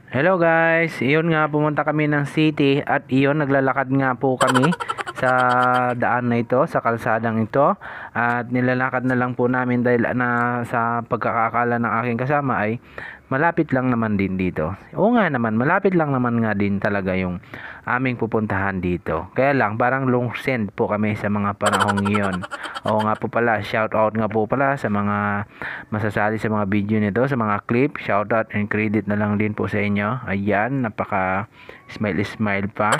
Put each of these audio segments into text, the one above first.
Hello guys, iyon nga pumunta kami ng city at iyon naglalakad nga po kami sa daan na ito, sa kalsadang ito at nilalakad na lang po namin dahil na sa pagkakakala ng aking kasama ay malapit lang naman din dito. Oo nga naman, malapit lang naman nga din talaga yung aming pupuntahan dito. Kaya lang parang long send po kami sa mga panahong iyon. Oo nga po pala, shout out nga po pala sa mga masasali sa mga video nito, sa mga clip. Shout out and credit na lang din po sa inyo. Ayan, napaka smile pa.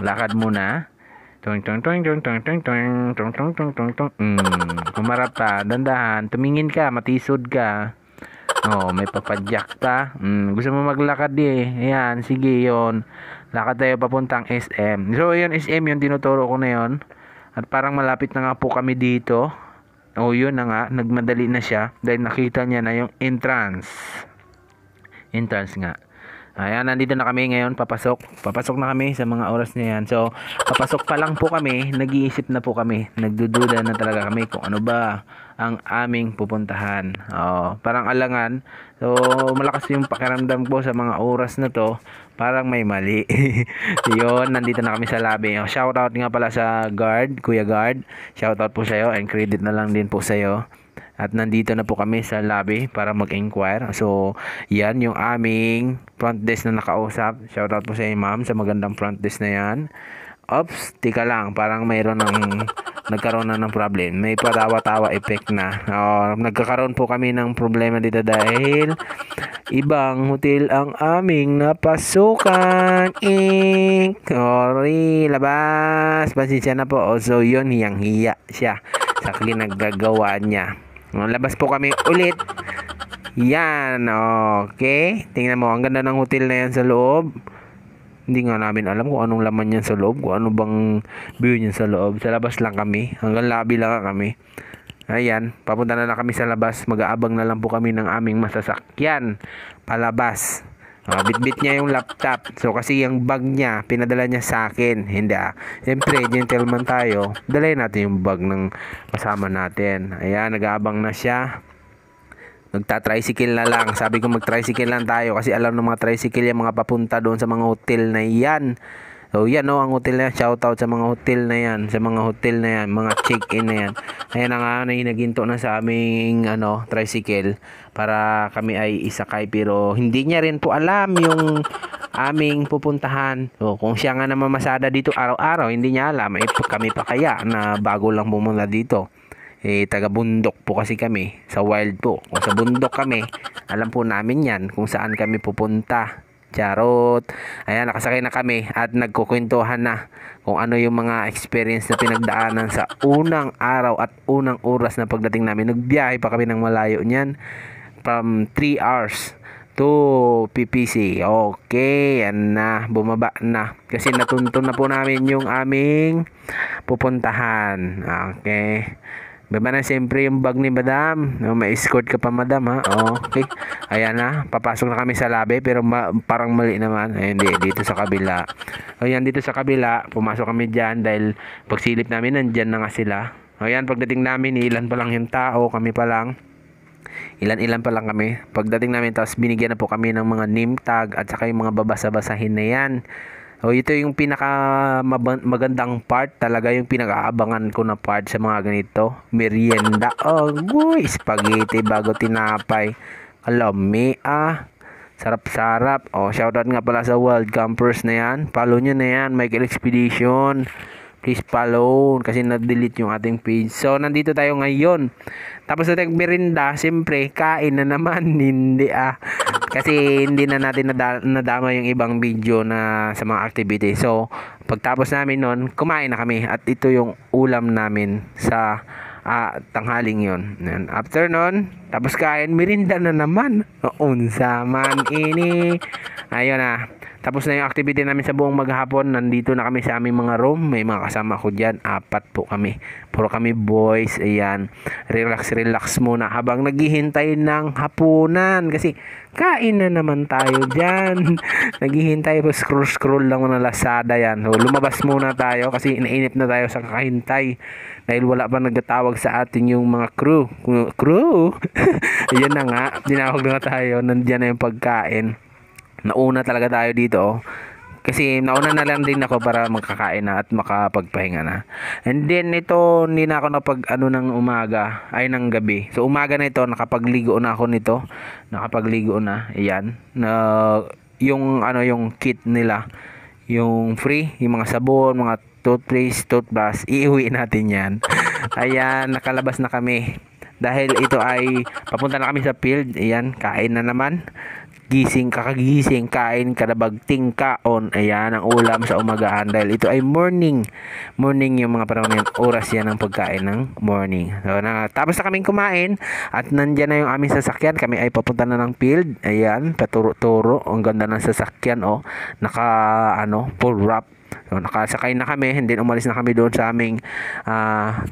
Lakad muna. Tung tung tung tung tung tung tung tung tung tung tung tung. Humarap pa, dandahan, tumingin ka, matisod ka. Oh, may papadyak pa. Gusto mo maglakad Ayan, sige yon. Lakad tayo papuntang SM. So, yun, SM yung tinuturo ko na yon. At parang malapit na nga po kami dito. Oh, yun na nga. Nagmadali na siya. Dahil nakita niya na yung entrance. Entrance nga. Ayan, nandito na kami ngayon, papasok. Papasok na kami sa mga oras na yan. So, papasok pa lang po kami, nag-iisip na po kami. Nagdududa na talaga kami kung ano ba ang aming pupuntahan. Parang alangan. So, malakas yung pakiramdam ko sa mga oras na to. Parang may mali. Yun, nandito na kami sa lobby. Shoutout nga pala sa guard, Kuya Guard. Shoutout po sa'yo and credit na lang din po sa'yo. At nandito na po kami sa lobby para mag-inquire. So, yan yung aming front desk na nakausap. Shoutout po sa inyo, ma'am, sa magandang front desk na yan. Ops, tika lang. Parang mayroon nagkaroon na ng problem. May patawa-tawa effect na. Nagkakaroon po kami ng problema dito dahil ibang hotel ang aming napasukan. Sorry, labas. Pasensya na po. So, yun, hiyang-hiya siya sa ginagagawa niya. Labas po kami ulit. Yan, okay. Tingnan mo, ang ganda ng hotel na yan sa loob. Hindi nga namin alam kung anong laman yan sa loob, kung ano bang view niyan sa loob. Sa labas lang kami, hanggang lobby lang kami. Ayan, papunta na lang kami sa labas. Mag-aabang na lang po kami ng aming masasakyan palabas. Bit-bit niya yung laptop. So, kasi yung bag niya, pinadala niya sa akin. Hindi Siyempre, gentleman tayo. Dalayin natin yung bag ng kasama natin. Ayan, nag-aabang na siya. Nagta-tricycle na lang. Sabi ko mag-tricycle lang tayo kasi alam ng mga tricycle yung mga papunta doon sa mga hotel na yan. So yan ang hotel na yan. Shoutout sa mga hotel na yan. Sa mga hotel na yan. Mga check-in na yan. Ayan na nga naginto na sa aming tricycle para kami ay isakay. Pero hindi niya rin po alam yung aming pupuntahan. So kung siya nga naman masada dito araw-araw, hindi niya alam. Kami pa kaya na bago lang pumunta dito. Taga bundok po kasi kami. Sa wild po. Kung sa bundok kami, alam po namin yan kung saan kami pupunta. Charot. Ayan, nakasakay na kami at nagkukwentuhan na kung ano yung mga experience na pinagdaanan sa unang araw at unang oras na pagdating namin. Nagbiyahe pa kami ng malayo niyan from 3 hours to PPC. Okay, yan na, bumaba na. Kasi natuntun na po namin yung aming pupuntahan. Okay. Baba na siyempre yung bag ni madam. May escort ka pa madam ha. Okay. Ayan na. Papasok na kami sa lobby. Pero parang mali naman. Hindi. Dito sa kabila. Ayan dito sa kabila. Pumasok kami dyan. Dahil pagsilip namin nandyan na nga sila. Ayan pagdating namin ilan pa lang yung tao. Kami pa lang. Ilan pa lang kami. Pagdating namin tapos binigyan na po kami ng mga name tag. At saka yung mga babasa-basahin na yan. Ito yung pinaka magandang part talaga, yung pinakaabangan ko na part sa mga ganito. Merienda. Spaghetti bago tinapay. Alami sarap-sarap. Shoutout nga pala sa Wild Campers na yan. Follow nyo na yan, Michael Expedition. Please follow kasi na-delete yung ating page. So, nandito tayo ngayon. Tapos natin merinda, siyempre, kain na naman. Hindi Kasi hindi na natin nadama yung ibang video na sa mga activity. So, pagtapos namin nun, kumain na kami. At ito yung ulam namin sa tanghaling yon. After nun, tapos kain, merinda na naman. Unsa man ini. Ayun na. Tapos na yung activity namin sa buong maghapon. Nandito na kami sa aming mga room. May mga kasama ko dyan. 4 po kami. Puro kami boys. Ayan. Relax muna habang naghihintay ng hapunan. Kasi kain na naman tayo dyan. Naghihintay po. Scroll lang na Lazada yan. So, lumabas muna tayo kasi inainip na tayo sa kakahintay. Dahil wala pa nagtatawag sa atin yung mga crew. Crew? Ayan na nga. Tinawag na tayo. Nandiyan na yung pagkain. nauna talaga tayo dito. Kasi nauna na lang din ako para magkakain na at makapagpahinga na. And then ito, hindi na ako napag ano ng umaga, ay ng gabi. So umaga na ito, nakapagligo na ako nito. Nakapagligo na. Ayan. Na yung ano yung kit nila, yung free, yung mga sabon, mga toothpaste, toothbrush, iuwi natin yan. Ayan, nakalabas na kami. Dahil ito ay papunta na kami sa field. Ayan, kain na naman. Gising, kakagising, kain, kadabagting kaon. Ayan, ang ulam sa umagahan. Dahil ito ay morning. Morning yung mga panahon na yun. Oras yan ng pagkain ng morning. So, tapos na kaming kumain. At nandyan na yung aming sasakyan. Kami ay papunta na ng field. Ayan, paturo-turo. Ang ganda ng sasakyan, oh. Full wrap. So, nakasakay na kami, hindi umalis na kami doon sa aming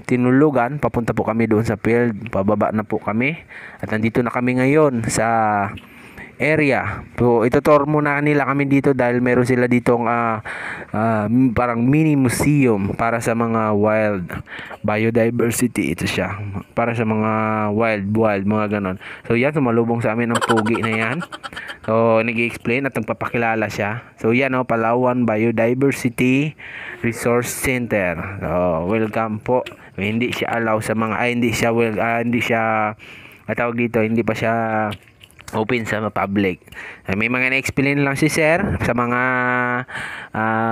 tinulugan. Papunta po kami doon sa field. Pababa na po kami. At nandito na kami ngayon sa area. So, itutour muna nila kami dito dahil meron sila ditong parang mini museum para sa mga wild biodiversity. Ito siya. Para sa mga wild, mga ganon. So, yan, sumalubong sa amin ang pugi na yan. So, nag-i-explain at nagpapakilala siya. So, yan, Palawan Biodiversity Resource Center. So, welcome po. Hindi siya allow sa mga, hindi siya, tawag dito, hindi pa siya open sa public. May mga na-explain lang si sir sa mga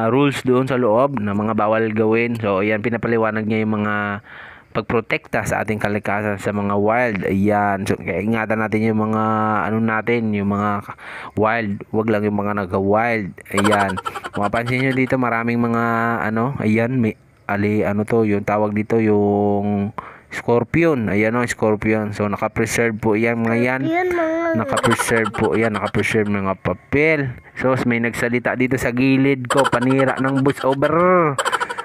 rules doon sa loob na mga bawal gawin. So, ayan, pinapaliwanag niya yung mga pagprotekta sa ating kalikasan sa mga wild. Ayan. So, kaya ingatan natin yung mga yung mga wild. Wag lang yung mga naga-wild. Ayan. Mapapansin nyo dito maraming mga ayan, may yung tawag dito yung scorpion. Ayan scorpion. So, naka-preserve po yan mga yan. Naka-preserve po yan. Naka-preserve mga papel. So, may nagsalita dito sa gilid ko. Panira ng bus over.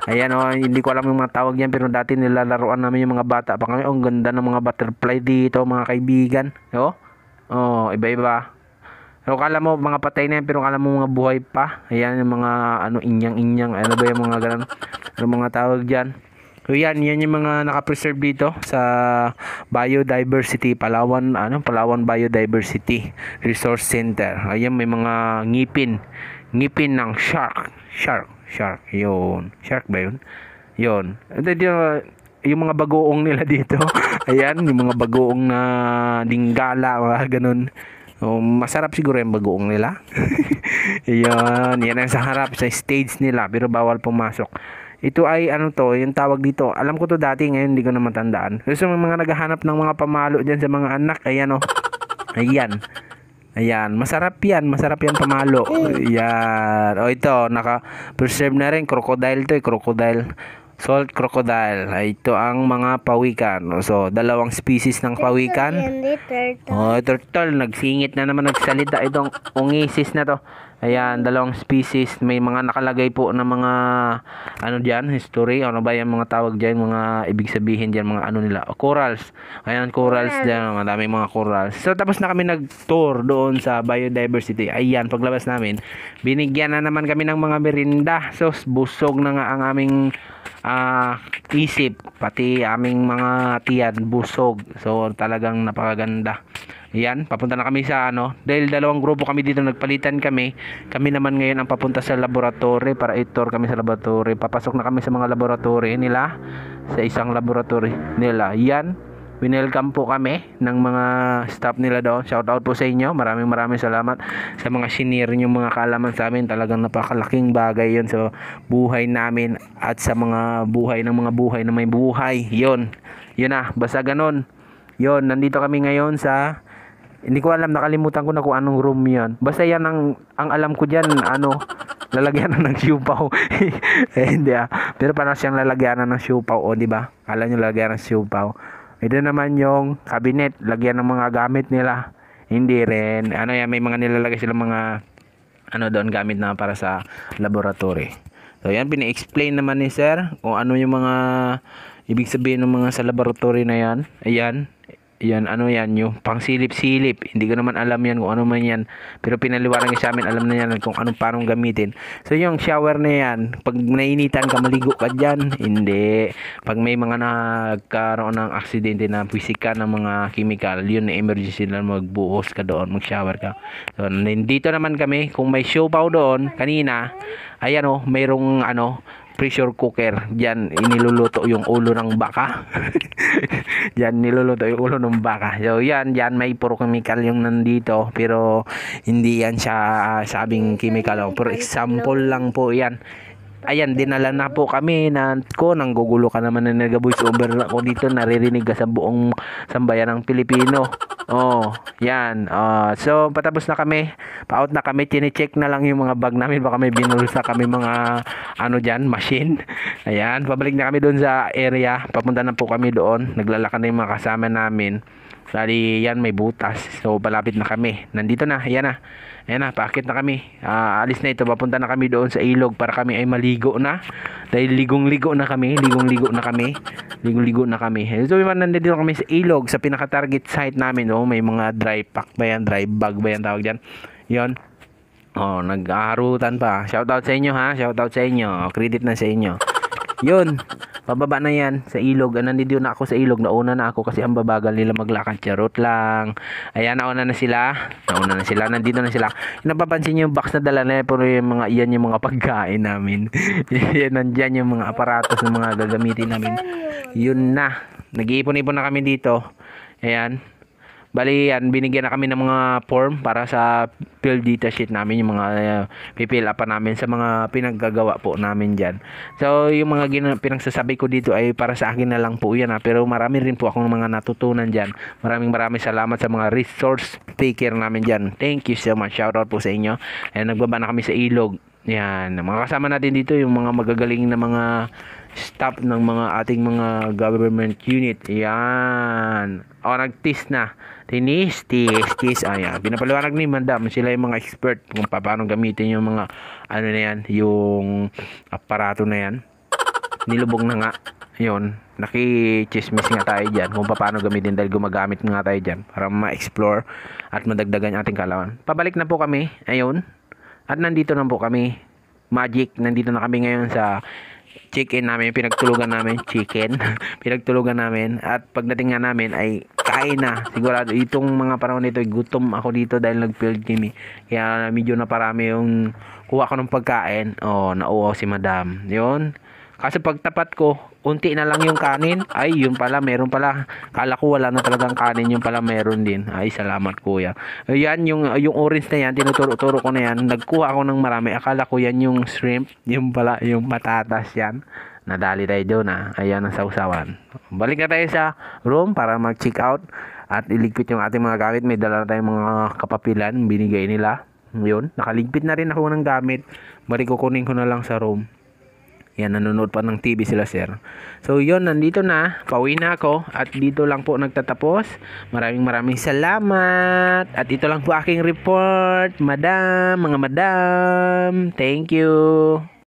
Ayan hindi ko alam yung mga tawag yan. Pero dati nilalaroan namin yung mga bata pa kami. Ang ganda ng mga butterfly dito mga kaibigan. Iba-iba. So, kala mo mga patay na yan. Pero kala mo mga buhay pa. Ayan yung mga inyang-inyang. Ano ba yung mga ganun? Ano mga tawag dyan? So yan yung mga naka-preserve dito sa Biodiversity Palawan Biodiversity Resource Center. Ayan, may mga ngipin ng shark. Yun. Shark ba yun? Yun. Yung mga bagoong nila dito. Ayan, yung mga bagoong na dinggala, mga ganun. So, masarap siguro yung bagoong nila. Yan ang sa harap, sa stage nila, pero bawal pumasok. Ito ay yung tawag dito. Alam ko to dati, ngayon hindi ko na matandaan. So, may mga naghahanap ng mga pamalo dyan sa mga anak. Ayan Ayan, masarap yan pamalo. Ayan. Ito, naka-preserve na rin. Crocodile to, crocodile. Salt crocodile. Ito ang mga pawikan. So, dalawang species ng pawikan. Turtle. Nagsingit na naman, nagsalita. Itong ungisis na to. Ayan, dalawang species. May mga nakalagay po na mga dyan, history. Ano ba yung mga tawag dyan? Mga ibig sabihin dyan, mga nila. Corals. Ayan, corals dyan. Madaming mga corals. So, tapos na kami nag-tour doon sa biodiversity. Ayan, paglabas namin, binigyan na naman kami ng mga merinda. So, busog na nga ang aming isip. Pati aming mga tiyan, busog. So, talagang napakaganda. Yan, papunta na kami sa dahil dalawang grupo kami dito, nagpalitan kami. Kami naman ngayon ang papunta sa laboratory para i-tour kami sa laboratory. Papasok na kami sa mga laboratory nila, sa isang laboratory nila. Yan, winelcome po kami ng mga staff nila doon. Shout out po sa inyo. Maraming salamat sa mga shinare nyo mga kaalaman sa amin. Talagang napakalaking bagay yon sa buhay namin at sa mga buhay ng mga buhay na may buhay. Yun basta ganun. Yun, nandito kami ngayon sa, hindi ko alam, nakalimutan ko na kung anong room yan. Basta yan ang alam ko dyan, lalagyan na ng siupaw. Hindi pero parang siyang lalagyan na ng siupaw, di ba? Alam nyo, lalagyan ng siupaw. Ito naman yung cabinet, lagyan ng mga gamit nila. Hindi rin, may mga nilalagay sila mga, doon gamit na para sa laboratory. So yan, pina-explain naman ni sir kung ano yung mga ibig sabihin ng mga sa laboratory na yan. Ayan. Yan, ano yan, yung pangsilip-silip. Hindi ko naman alam yan kung ano man yan. Pero pinaliwanag niya sa amin, alam na yan kung anong paano gamitin. So yung shower na yan, pag nainitan ka, maligo ka dyan. Hindi. Pag may mga nagkaroon ng aksidente na pisika ng mga chemical, yun na emergency na magbuhos ka doon, mag-shower ka. So nandito naman kami, kung may siopaw doon, kanina, ayan o, mayroong ano, pressure cooker. Diyan iniluluto yung ulo ng baka. Diyan niluluto yung ulo ng baka. So yan, diyan may puro chemical yung nandito, pero hindi yan siya sabing chemical. Pero example lang po yan. Ayan, dinala na po kami na ko, nanggugulo ka naman na nag-voice over ako dito, naririnig ka sa buong sambayan ng Pilipino. Oh, yan. So, patapos na kami. Pa-out na kami. Tine-check na lang yung mga bag namin. Baka may binulsa kami mga ano dyan, machine. Ayan, pabalik na kami doon sa area. Papunta na po kami doon. Naglalakad na yung mga kasama namin. Sali, yan, may butas. So, palapit na kami. Nandito na. Ayan na. Ayan na, paakit na kami. Alis na ito. Papunta na kami doon sa ilog para kami ay maligo na. Dahil ligong-ligo na kami. Ligong-ligo na kami. Ligo-ligo na kami. So, nandito kami sa ilog, sa pinaka-target site namin. Oh, may mga dry pack ba yan? Dry bag ba yan tawag dyan? Yun. Oh, nag-aarutan pa. Shoutout sa inyo ha. Shoutout sa inyo. Credit na sa inyo. Yun. Pababa na yan sa ilog. Nandito na ako sa ilog. Nauna na ako kasi ang babagal nila maglakad. Charot lang. Ayan, nauna na sila. Nandito na sila. Napapansin niyo yung box na dala na pero yung mga, yan yung mga pagkain namin. Nandyan yung mga aparatos na mga gagamitin namin. Yun na. Nag-iipon-ipon na kami dito. Ayan. Bali yan, binigyan na kami ng mga form para sa fill data sheet namin, yung mga pipill up pa namin sa mga pinaggagawa po namin dyan. So yung mga pinagsasabi ko dito ay para sa akin na lang po yan pero marami rin po akong mga natutunan dyan. Maraming salamat sa mga resource speaker namin dyan. Thank you so much. Shoutout po sa inyo. And nagbaba na kami sa ilog. Yan, mga kasama natin dito yung mga magagaling na mga staff ng mga ating mga government unit. Yan. Nag-test na. Tis. Ayan. Pinapaliwanag ni Madam. Sila yung mga expert kung paano gamitin yung mga ano na yan, yung aparato na yan. Nilubog na nga. Yun. Naki-chismis nga tayo dyan kung paano gamitin dahil gumagamit nga tayo dyan para ma-explore at madagdagan yung ating kalawan. Pabalik na po kami. Ayun. At nandito na po kami. Magic. Nandito na kami ngayon sa chicken namin, pinagtulugan namin pinagtulugan namin at pagdating nga namin ay kain na, sigurado itong mga panahon nito gutom ako dito dahil nag-field kami kaya medyo naparami yung kuha ko ng pagkain. Nauuhaw si Madam yun, kasi pagtapat ko unti na lang yung kanin, ay yun pala meron pala, kala ko wala na talagang kanin, yung pala meron din. Ay salamat kuya. Ayan yung orange na yan, tinuturo-turo ko na yan, nagkuha ako ng marami, akala ko yan yung shrimp, yung pala yung patatas yan. Nadali tayo doon ayan ang sausawan. Balik na tayo sa room para mag-check out at iligpit yung ating mga gamit. May dala na tayong mga kapapilan binigay nila, yun, nakaligpit na rin ako ng gamit. Balik kukunin ko na lang sa room. Yan, nanonood pa ng TV sila sir. So yun, nandito na. Pauwi na ako. At dito lang po nagtatapos. Maraming salamat. At ito lang po aking report. Madam, mga madam. Thank you.